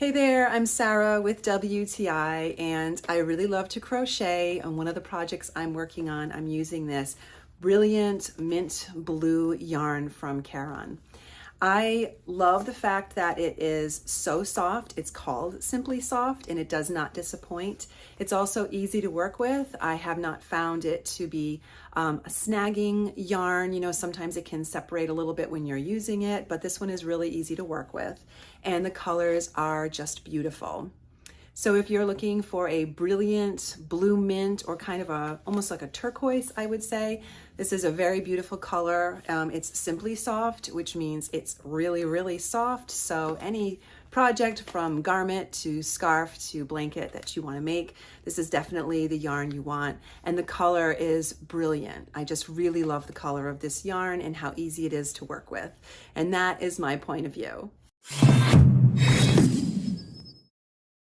Hey there, I'm Sarah with WTI, and I really love to crochet. On one of the projects I'm working on, I'm using this brilliant mint blue yarn from Caron. I love the fact that it is so soft. It's called Simply Soft and it does not disappoint. It's also easy to work with. I have not found it to be a snagging yarn. You know, sometimes it can separate a little bit when you're using it, but this one is really easy to work with. And the colors are just beautiful. So if you're looking for a brilliant blue mint or kind of almost like a turquoise, I would say, this is a very beautiful color. It's Simply Soft, which means it's really, really soft. So any project from garment to scarf to blanket that you want to make, this is definitely the yarn you want. And the color is brilliant. I just really love the color of this yarn and how easy it is to work with. And that is my point of view.